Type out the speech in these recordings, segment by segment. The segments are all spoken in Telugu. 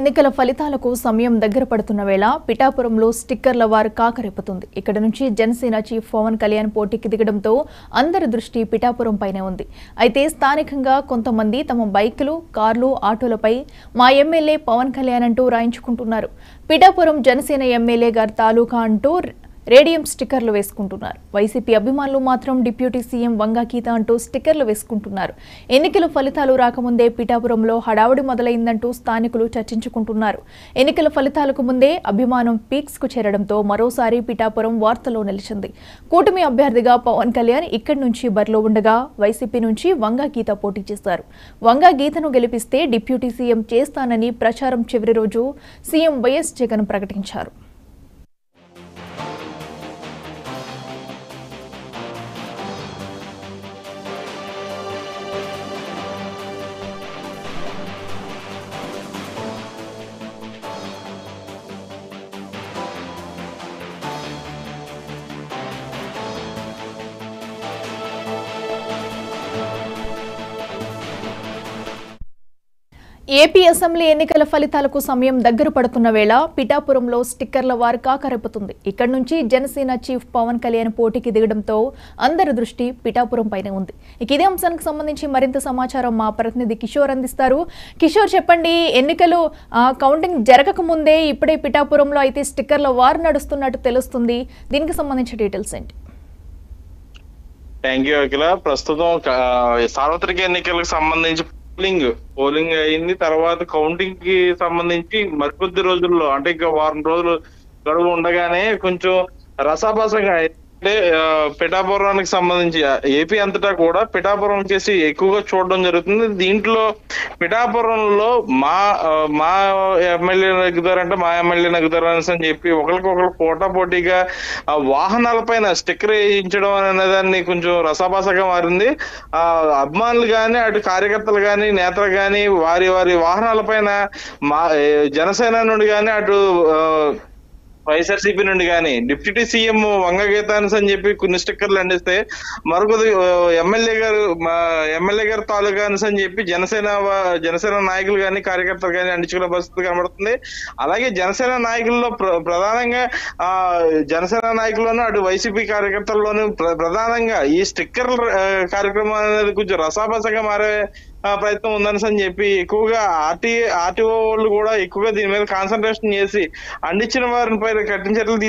ఎన్నికల ఫలితాలకు సమయం దగ్గర పడుతున్న వేళ పిఠాపురంలో స్టిక్కర్ల వార్ కాకరేపుతుంది. ఇక్కడ నుంచి జనసేన చీఫ్ పవన్ కళ్యాణ్ పోటీకి దిగడంతో అందరి దృష్టి పిఠాపురం పైనే ఉంది. అయితే స్థానికంగా కొంతమంది తమ బైకులు, కార్లు, ఆటోలపై మా ఎమ్మెల్యే పవన్ కళ్యాణ్ అంటూ రాయించుకుంటున్నారు. పిఠాపురం జనసేన ఎమ్మెల్యే గారి తాలూకా అంటూ రేడియం స్టిక్కర్లు వేసుకుంటున్నారు. వైసీపీ అభిమానులు మాత్రం డిప్యూటీ సీఎం వంగా గీత అంటూ స్టిక్కర్లు వేసుకుంటున్నారు. ఎన్నికల ఫలితాలు రాకముందే పిఠాపురంలో హడావుడి మొదలైందంటూ స్థానికులు చర్చించుకుంటున్నారు. ఎన్నికల ఫలితాలకు ముందే అభిమానం పీక్స్ కు చేరడంతో మరోసారి పిఠాపురం వార్తలో నిలిచింది. కూటమి అభ్యర్థిగా పవన్ కళ్యాణ్ ఇక్కడి నుంచి బరిలో ఉండగా వైసీపీ నుంచి వంగా గీత పోటీ చేశారు. వంగా గీతను గెలిపిస్తే డిప్యూటీ సీఎం చేస్తానని ప్రచారం చివరి రోజు సీఎం వైఎస్ జగన్ ప్రకటించారు. ఏపీ అసెంబ్లీ ఎన్నికల ఫలితాలకు సమయం దగ్గర పడుతున్న వేళ పిఠాపురంలో స్టిక్కర్ల వార్ కాకరేపుతుంది. ఇక్కడి నుంచి జనసేన చీఫ్ పవన్ కళ్యాణ్ పోటీకి దిగడంతో అందరి దృష్టి పిఠాపురం పైనే ఉంది. ఇదే అంశానికి సంబంధించి మరింత సమాచారం మా ప్రతినిధి కిషోర్ అందిస్తారు. కిషోర్, చెప్పండి, ఎన్నికలు కౌంటింగ్ జరగక ముందే ఇప్పుడే పిఠాపురంలో అయితే స్టిక్కర్ల వార్ నడుస్తున్నట్టు తెలుస్తుంది. దీనికి సంబంధించిన డీటెయిల్స్ ఏంటి? థ్యాంక్ యూ అఖిల. ప్రస్తుతం సార్వత్రిక ఎన్నికలకు సంబంధించి పోలింగ్ అయింది. తర్వాత కౌంటింగ్ కి సంబంధించి మరికొద్ది రోజుల్లో, అంటే ఇంకా వారం రోజులు గడువు ఉండగానే కొంచెం రసాభాసంగా, అంటే పిఠాపురానికి సంబంధించి ఏపీ అంతటా కూడా పిఠాపురం చేసి ఎక్కువగా చూడడం జరుగుతుంది. దీంట్లో పిఠాపురంలో మా ఎమ్మెల్యే నెగ్గుతారంటే మా ఎమ్మెల్యే నెగ్గుతారని చెప్పి ఒకరికొకరు పోటాపోటీగా వాహనాలపైన స్టిక్కర్ వేయించడం అనే దాన్ని కొంచెం రసాభాసగా మారింది. అభిమానులు కానీ, అటు కార్యకర్తలు కానీ, నేతలు కానీ వారి వాహనాలపైన మా జనసేన నుండి కానీ, అటు వైఎస్ఆర్సీపీ నుండి కానీ డిప్యూటీ సీఎం వంగ గీతాన్స్ అని చెప్పి కొన్ని స్టిక్కర్లు అందిస్తే, మరొకది ఎమ్మెల్యే గారు తాలూకాన్స్ అని చెప్పి జనసేన నాయకులు కానీ, కార్యకర్తలు కానీ అందించుకునే పరిస్థితి కనబడుతుంది. అలాగే జనసేన నాయకుల్లో ప్రధానంగా జనసేన నాయకుల్లోనూ, అటు వైసీపీ కార్యకర్తల్లోనూ ప్రధానంగా ఈ స్టిక్కర్ కార్యక్రమం అనేది కొంచెం రసాభాసగా మారే ప్రయత్నం ఉందని చెప్పి ఎక్కువగా ఆర్టీఓ వాళ్ళు కూడా ఎక్కువగా దీని మీద కాన్సన్ట్రేషన్ చేసి అందించిన వారిని పైన కఠిన చర్యలు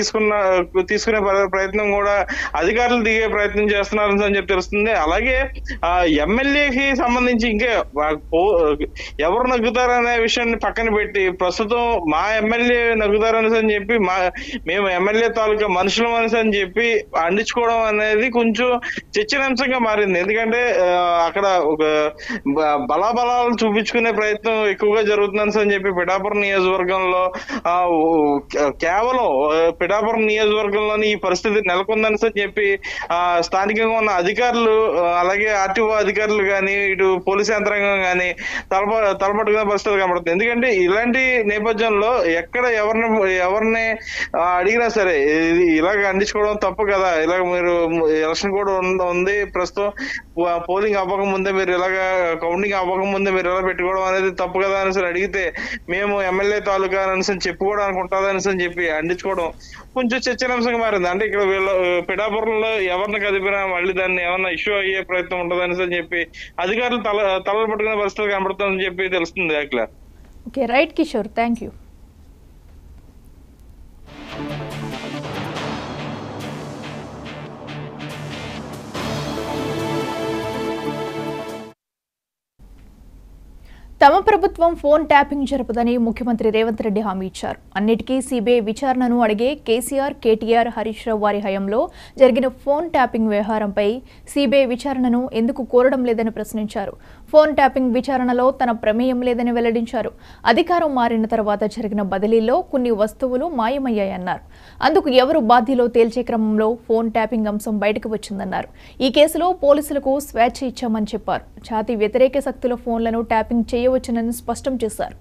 తీసుకునే ప్రయత్నం కూడా అధికారులు దిగే ప్రయత్నం చేస్తున్నారని చెప్పి తెలుస్తుంది. అలాగే ఎమ్మెల్యేకి సంబంధించి ఇంకా ఎవరు నగ్గుతారనే విషయాన్ని పక్కన పెట్టి ప్రస్తుతం మా ఎమ్మెల్యే నగ్గుతారని చెప్పి మేము ఎమ్మెల్యే తాలూకా మనుషుల మనిషి అని చెప్పి అందించుకోవడం అనేది కొంచెం చర్చనీయాంశంగా మారింది. ఎందుకంటే అక్కడ ఒక బలాబలాలు చూపించుకునే ప్రయత్నం ఎక్కువగా జరుగుతుందని చెప్పి పిఠాపురం నియోజకవర్గంలో కేవలం పిఠాపురం నియోజకవర్గంలోని ఈ పరిస్థితి నెలకొందని చెప్పి స్థానికంగా ఉన్న అధికారులు, అలాగే ఆర్టీఓ అధికారులు కానీ, ఇటు పోలీసు యంత్రాంగం కానీ తలపట్టుకునే పరిస్థితులు కనబడుతుంది. ఎందుకంటే ఇలాంటి నేపథ్యంలో ఎక్కడ ఎవరిని అడిగినా సరే ఇలాగ అందించుకోవడం తప్పు కదా, ఇలాగ మీరు ఎలక్షన్ కూడా ఉంది, ప్రస్తుతం పోలింగ్ అవ్వక ముందే మీరు ఇలాగ కౌంటింగ్ అవ్వక ముందే మీరు ఎలా పెట్టుకోవడం అనేది తప్పు కదా అని అడిగితే, మేము ఎమ్మెల్యే తాలూకా అని చెప్పుకోవడానికి ఉంటుందని చెప్పి అందించుకోవడం కొంచెం చర్చనీయాంశంగా మారింది. అంటే ఇక్కడ వీళ్ళు పిఠాపురంలో ఎవరిని కదిపినా మళ్ళీ దాన్ని ఏమన్నా ఇష్యూ అయ్యే ప్రయత్నం ఉంటుందని చెప్పి అధికారులు తలలు పట్టుకునే పరిస్థితులు కనబడుతుందని చెప్పి తెలుస్తుంది. అట్లా okay, right Kishore, thank you. తమ ప్రభుత్వం ఫోన్ ట్యాపింగ్ జరపదని ముఖ్యమంత్రి రేవంత్ రెడ్డి హామీ ఇచ్చారు. అన్నిటికీ సిబిఐ విచారణను అడిగే కేసీఆర్, కేటీఆర్, హరీష్ రావు వారి హయాంలో జరిగిన ఫోన్ ట్యాపింగ్ వ్యవహారంపై సిబిఐ విచారణను ఎందుకు కోరడం లేదని ప్రశ్నించారు. ఫోన్ ట్యాపింగ్ విచారణలో తన ప్రమేయం లేదని వెల్లడించారు. అధికారం మారిన తర్వాత జరిగిన బదిలీలో కొన్ని వస్తువులు మాయమయ్యాయన్నారు. అందుకు ఎవరు బాధ్యులో తేల్చే క్రమంలో ఫోన్ ట్యాపింగ్ అంశం బయటకు వచ్చిందన్నారు. ఈ కేసులో పోలీసులకు స్వేచ్ఛ ఇచ్చామని చెప్పారు. జాతి వ్యతిరేక శక్తుల ఫోన్లను ట్యాపింగ్ చేయవచ్చునని స్పష్టం చేశారు.